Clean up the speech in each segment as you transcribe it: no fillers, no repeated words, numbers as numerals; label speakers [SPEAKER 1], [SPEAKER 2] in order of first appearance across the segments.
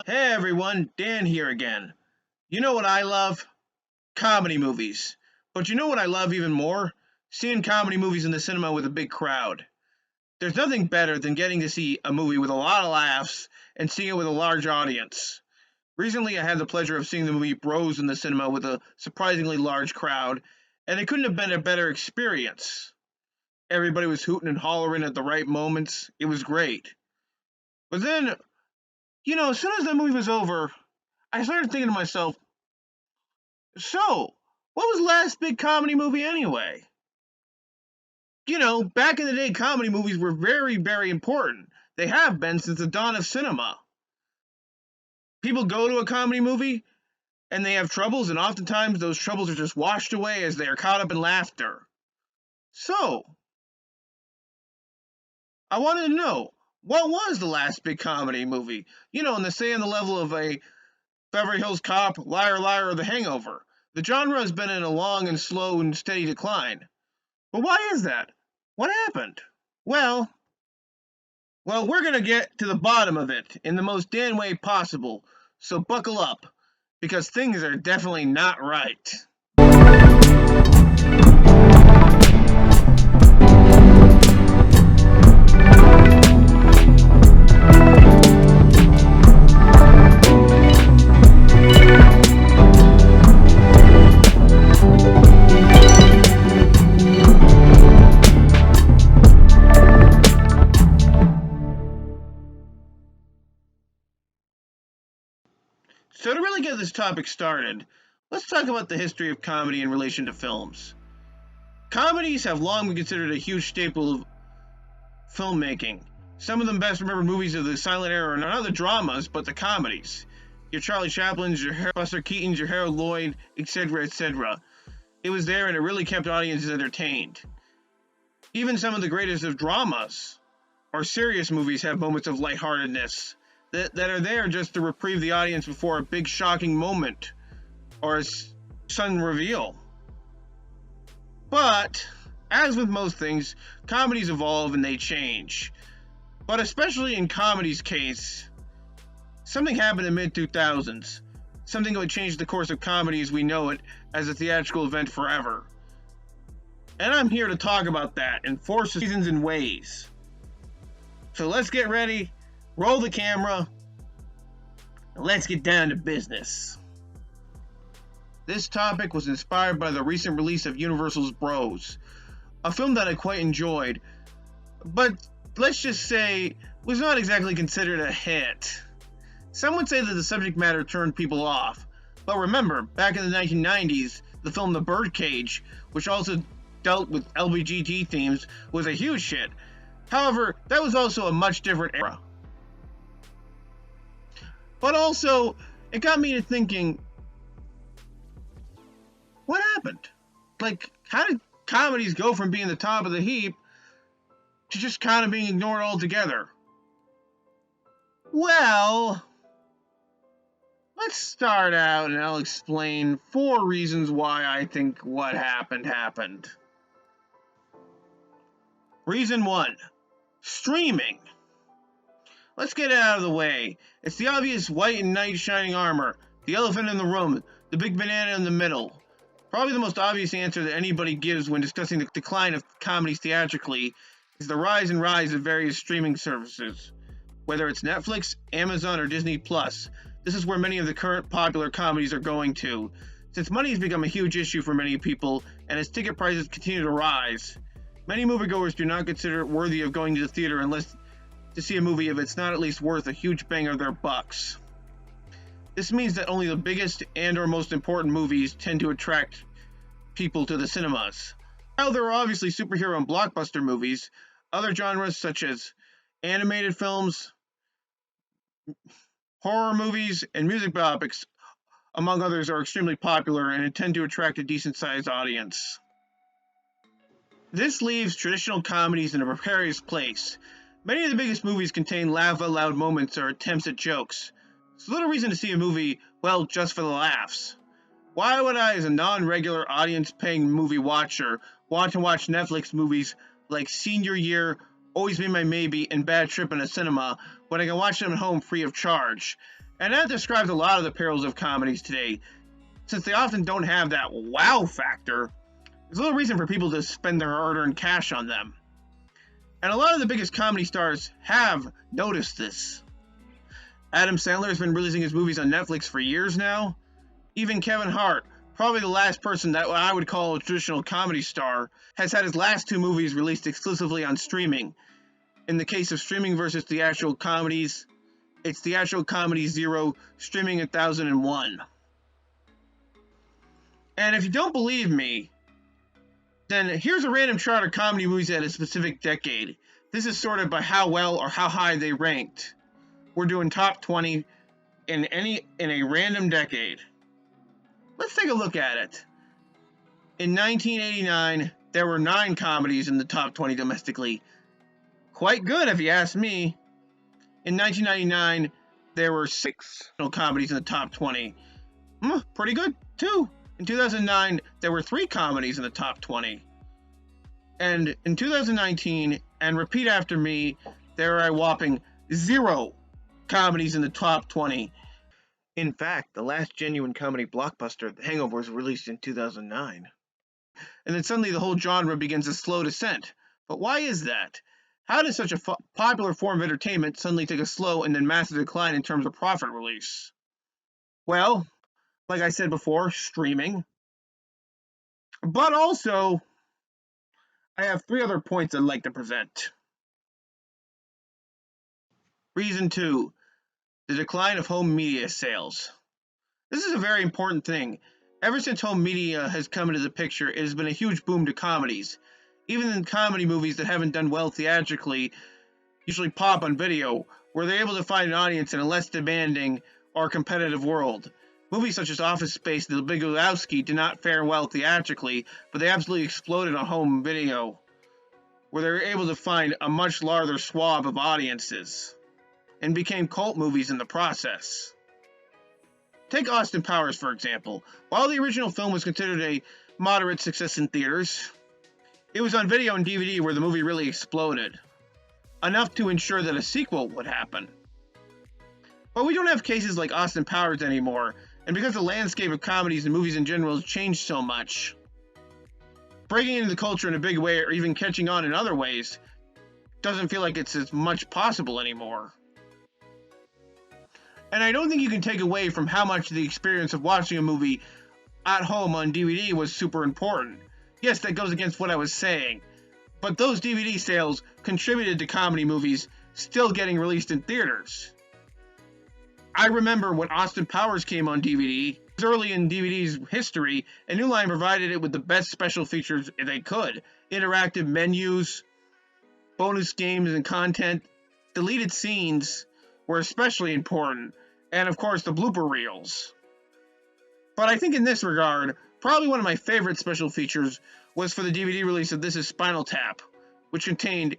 [SPEAKER 1] Hey everyone, Dan here again. You know what I love? Comedy movies. But you know what I love even more? Seeing comedy movies in the cinema with a big crowd. There's nothing better than getting to see a movie with a lot of laughs and seeing it with a large audience. Recently, I had the pleasure of seeing the movie Bros in the cinema with a surprisingly large crowd, and it couldn't have been a better experience. Everybody was hooting and hollering at the right moments. It was great. But then, as soon as the movie was over, I started thinking to myself, so, what was the last big comedy movie anyway? Back in the day, comedy movies were very, very important. They have been since the dawn of cinema. People go to a comedy movie and they have troubles, and oftentimes those troubles are just washed away as they are caught up in laughter. So, I wanted to know, what was the last big comedy movie? And they say on the level of a Beverly Hills Cop, Liar Liar, or The Hangover. The genre has been in a long and slow and steady decline. But why is that? What happened? Well, we're going to get to the bottom of it in the most Dan way possible. So buckle up, because things are definitely not right. So to really get this topic started, let's talk about the history of comedy in relation to films. Comedies have long been considered a huge staple of filmmaking. Some of the best remembered movies of the silent era are not the dramas, but the comedies. Your Charlie Chaplins, your Buster Keatons, your Harold Lloyd, etc., etc. It was there and it really kept audiences entertained. Even some of the greatest of dramas or serious movies have moments of lightheartedness that are there just to reprieve the audience before a big shocking moment or a sudden reveal. But, as with most things, comedies evolve and they change. But especially in comedy's case, something happened in the mid-2000s. Something that would change the course of comedy as we know it as a theatrical event forever. And I'm here to talk about that in 4 seasons and ways. So let's get ready, roll the camera, and let's get down to business. This topic was inspired by the recent release of Universal's Bros, a film that I quite enjoyed, but let's just say was not exactly considered a hit. Some would say that the subject matter turned people off, but remember, back in the 1990s, the film The Birdcage, which also dealt with LGBT themes, was a huge hit. However, that was also a much different era. But also, it got me to thinking, what happened? How did comedies go from being the top of the heap to just kind of being ignored altogether? Well, let's start out and I'll explain 4 reasons why I think what happened. Reason 1. Streaming. Let's get it out of the way. It's the obvious white and knight shining armor, the elephant in the room, the big banana in the middle. Probably the most obvious answer that anybody gives when discussing the decline of comedies theatrically is the rise of various streaming services. Whether it's Netflix, Amazon, or Disney+, this is where many of the current popular comedies are going to. Since money has become a huge issue for many people, and as ticket prices continue to rise, many moviegoers do not consider it worthy of going to the theater unless to see a movie if it's not at least worth a huge bang of their bucks. This means that only the biggest and or most important movies tend to attract people to the cinemas. While there are obviously superhero and blockbuster movies, other genres such as animated films, horror movies, and music biopics, among others, are extremely popular and tend to attract a decent-sized audience. This leaves traditional comedies in a precarious place. Many of the biggest movies contain laugh-out-loud moments or attempts at jokes. It's little reason to see a movie, just for the laughs. Why would I, as a non-regular audience-paying movie watcher, want to watch Netflix movies like Senior Year, Always Be My Maybe, and Bad Trip in a cinema when I can watch them at home free of charge? And that describes a lot of the perils of comedies today. Since they often don't have that wow factor, there's little reason for people to spend their hard-earned cash on them. And a lot of the biggest comedy stars have noticed this. Adam Sandler has been releasing his movies on Netflix for years now. Even Kevin Hart, probably the last person that I would call a traditional comedy star, has had his last 2 movies released exclusively on streaming. In the case of streaming versus theatrical comedies, it's Theatrical Comedy 0, streaming 1001. And if you don't believe me, then here's a random chart of comedy movies at a specific decade. This is sorted by how well or how high they ranked. We're doing top 20 in a random decade. Let's take a look at it. In 1989, there were 9 comedies in the top 20 domestically. Quite good if you ask me. In 1999, there were 6 comedies in the top 20. Pretty good too. In 2009, there were 3 comedies in the top 20. And in 2019, and repeat after me, there are a whopping 0 comedies in the top 20. In fact, the last genuine comedy blockbuster, The Hangover, was released in 2009. And then suddenly the whole genre begins a slow descent. But why is that? How does such a popular form of entertainment suddenly take a slow and then massive decline in terms of profit release? Well, like I said before, streaming. But also, I have 3 other points I'd like to present. Reason 2, the decline of home media sales. This is a very important thing. Ever since home media has come into the picture, it has been a huge boom to comedies. Even in comedy movies that haven't done well theatrically, usually pop on video, where they're able to find an audience in a less demanding or competitive world. Movies such as Office Space and The Big Lebowski did not fare well theatrically, but they absolutely exploded on home video, where they were able to find a much larger swath of audiences, and became cult movies in the process. Take Austin Powers, for example. While the original film was considered a moderate success in theaters, it was on video and DVD where the movie really exploded, enough to ensure that a sequel would happen. But we don't have cases like Austin Powers anymore, and because the landscape of comedies and movies in general has changed so much, breaking into the culture in a big way or even catching on in other ways doesn't feel like it's as much possible anymore. And I don't think you can take away from how much the experience of watching a movie at home on DVD was super important. Yes, that goes against what I was saying, but those DVD sales contributed to comedy movies still getting released in theaters. I remember when Austin Powers came on DVD, it was early in DVD's history, and New Line provided it with the best special features they could. Interactive menus, bonus games and content, deleted scenes were especially important, and of course the blooper reels. But I think in this regard, probably one of my favorite special features was for the DVD release of This Is Spinal Tap, which contained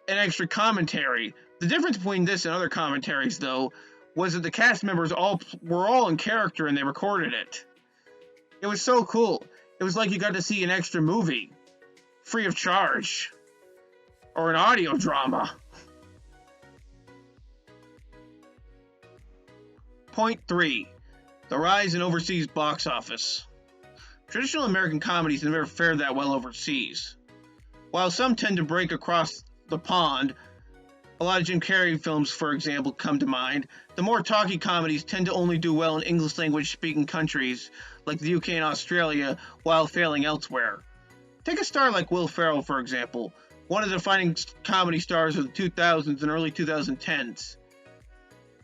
[SPEAKER 1] an extra commentary. The difference between this and other commentaries, though, was that the cast members were all in character and they recorded it. It was so cool. It was like you got to see an extra movie, free of charge, or an audio drama. Point 3. The rise in overseas box office. Traditional American comedies have never fared that well overseas. While some tend to break across the pond, a lot of Jim Carrey films, for example, come to mind, the more talky comedies tend to only do well in English language speaking countries like the UK and Australia, while failing elsewhere. Take a star like Will Ferrell, for example, one of the defining comedy stars of the 2000s and early 2010s.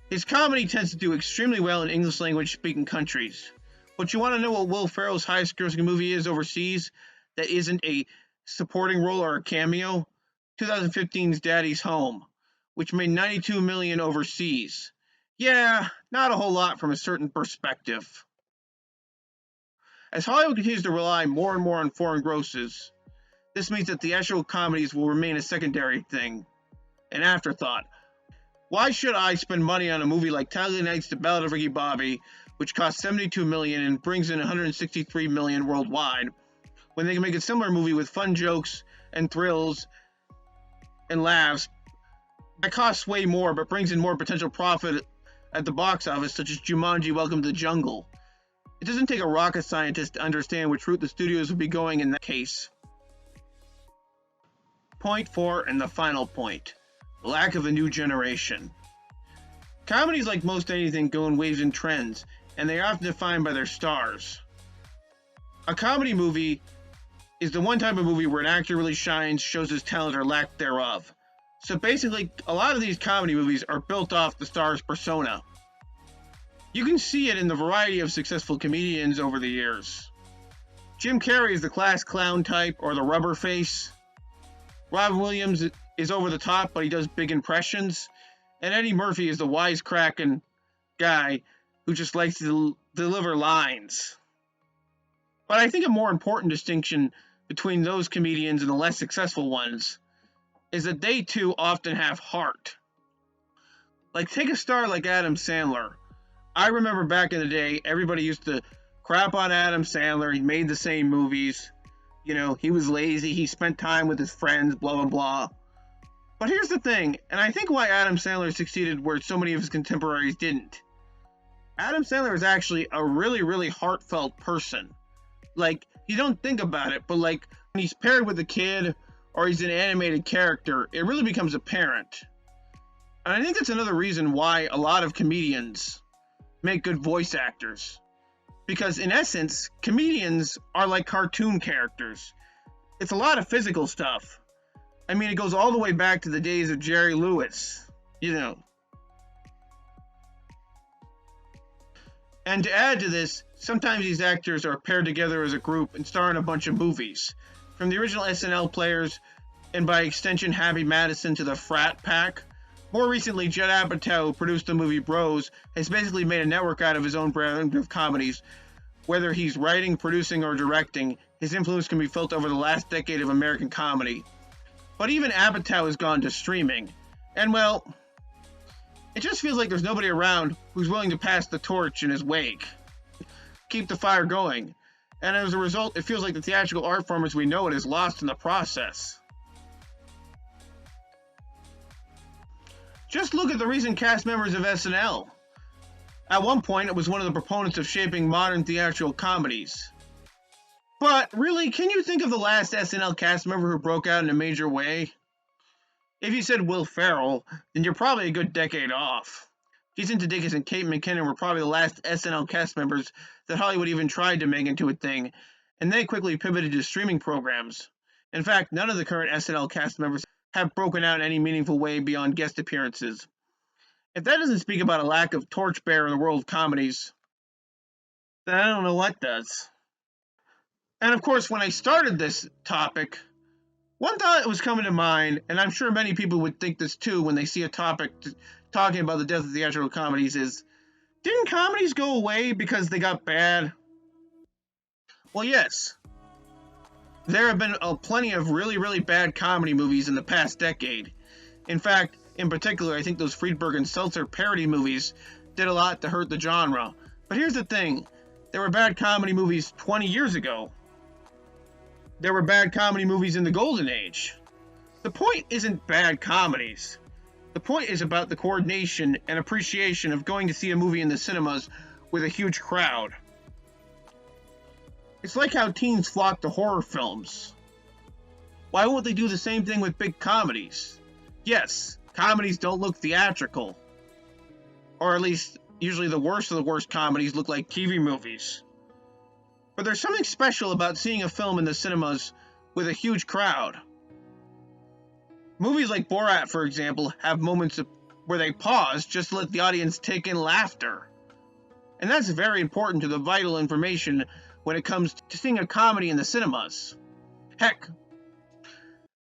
[SPEAKER 1] His comedy tends to do extremely well in English language speaking countries. But you want to know what Will Ferrell's highest grossing movie is overseas that isn't a supporting role or a cameo? 2015's Daddy's Home, which made $92 million overseas. Yeah, not a whole lot from a certain perspective. As Hollywood continues to rely more and more on foreign grosses, this means that theatrical comedies will remain a secondary thing, an afterthought. Why should I spend money on a movie like Talladega Nights: The Ballad of Ricky Bobby, which cost $72 million and brings in $163 million worldwide, when they can make a similar movie with fun jokes and thrills and laughs that costs way more but brings in more potential profit at the box office, such as Jumanji: Welcome to the Jungle. It doesn't take a rocket scientist to understand which route the studios would be going in that case. Point 4, and the final point: lack of a new generation. Comedies, like most anything, go in waves and trends, and they are often defined by their stars. A comedy movie is the one type of movie where an actor really shines, shows his talent or lack thereof. So basically, a lot of these comedy movies are built off the star's persona. You can see it in the variety of successful comedians over the years. Jim Carrey is the class clown type, or the rubber face. Robin Williams is over the top, but he does big impressions. And Eddie Murphy is the wisecracking guy who just likes to deliver lines. But I think a more important distinction between those comedians and the less successful ones is that they too often have heart. Like, take a star like Adam Sandler. I remember back in the day, everybody used to crap on Adam Sandler. He made the same movies. You know, he was lazy, he spent time with his friends, blah, blah, blah. But here's the thing, and I think why Adam Sandler succeeded where so many of his contemporaries didn't. Adam Sandler is actually a really, really heartfelt person. Like, you don't think about it, but like, when he's paired with a kid, or he's an animated character, it really becomes apparent. And I think that's another reason why a lot of comedians make good voice actors. Because in essence, comedians are like cartoon characters. It's a lot of physical stuff. I mean, it goes all the way back to the days of Jerry Lewis, you know. And to add to this, sometimes these actors are paired together as a group and star in a bunch of movies. From the original SNL players, and by extension Happy Madison, to the Frat Pack. More recently, Judd Apatow, who produced the movie Bros, has basically made a network out of his own brand of comedies. Whether he's writing, producing, or directing, his influence can be felt over the last decade of American comedy. But even Apatow has gone to streaming. And well, it just feels like there's nobody around who's willing to pass the torch in his wake. Keep the fire going. And as a result, it feels like the theatrical art form as we know it is lost in the process. Just look at the recent cast members of SNL. At one point, it was one of the proponents of shaping modern theatrical comedies. But really, can you think of the last SNL cast member who broke out in a major way? If you said Will Ferrell, then you're probably a good decade off. Jason Sudeikis and Kate McKinnon were probably the last SNL cast members that Hollywood even tried to make into a thing, and they quickly pivoted to streaming programs. In fact, none of the current SNL cast members have broken out in any meaningful way beyond guest appearances. If that doesn't speak about a lack of torchbearer in the world of comedies, then I don't know what does. And of course, when I started this topic, one thought that was coming to mind, and I'm sure many people would think this too when they see a topic talking about the death of theatrical comedies, is, didn't comedies go away because they got bad? Well, yes. There have been plenty of really, really bad comedy movies in the past decade. In fact, in particular, I think those Friedberg and Seltzer parody movies did a lot to hurt the genre. But here's the thing. There were bad comedy movies 20 years ago. There were bad comedy movies in the Golden Age. The point isn't bad comedies. The point is about the coordination and appreciation of going to see a movie in the cinemas with a huge crowd. It's like how teens flock to horror films. Why won't they do the same thing with big comedies? Yes, comedies don't look theatrical. Or at least, usually the worst of the worst comedies look like TV movies. But there's something special about seeing a film in the cinemas with a huge crowd. Movies like Borat, for example, have moments where they pause just to let the audience take in laughter. And that's very important to the vital information when it comes to seeing a comedy in the cinemas. Heck,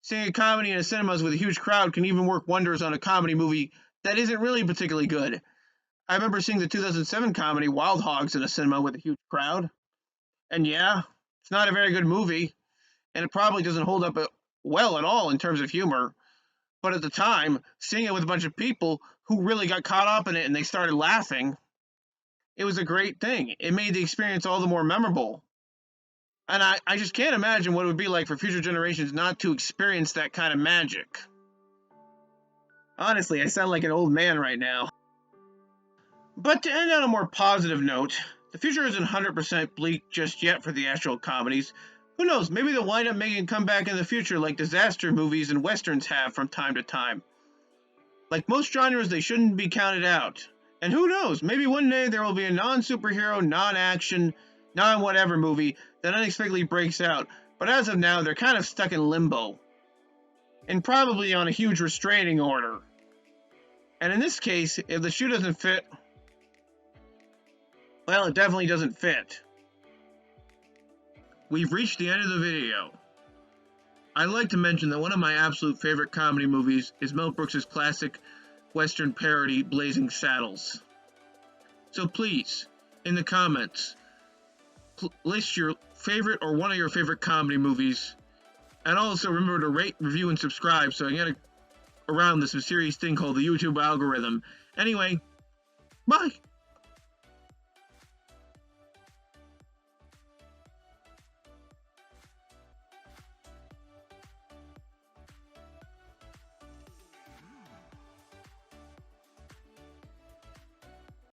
[SPEAKER 1] seeing a comedy in the cinemas with a huge crowd can even work wonders on a comedy movie that isn't really particularly good. I remember seeing the 2007 comedy Wild Hogs in a cinema with a huge crowd. And yeah, it's not a very good movie, and it probably doesn't hold up well at all in terms of humor. But at the time, seeing it with a bunch of people who really got caught up in it and they started laughing, it was a great thing. It made the experience all the more memorable. And I just can't imagine what it would be like for future generations not to experience that kind of magic. Honestly, I sound like an old man right now. But to end on a more positive note, the future isn't 100% bleak just yet for theatrical comedies. Who knows, maybe they'll wind up making a comeback in the future like disaster movies and westerns have from time to time. Like most genres, they shouldn't be counted out. And who knows, maybe one day there will be a non-superhero, non-action, non-whatever movie that unexpectedly breaks out. But as of now, they're kind of stuck in limbo. And probably on a huge restraining order. And in this case, if the shoe doesn't fit, well, it definitely doesn't fit. We've reached the end of the video. I'd like to mention that one of my absolute favorite comedy movies is Mel Brooks' classic Western parody, Blazing Saddles. So please, in the comments, list your favorite or one of your favorite comedy movies. And also remember to rate, review, and subscribe so I can get around this mysterious thing called the YouTube algorithm. Anyway, bye!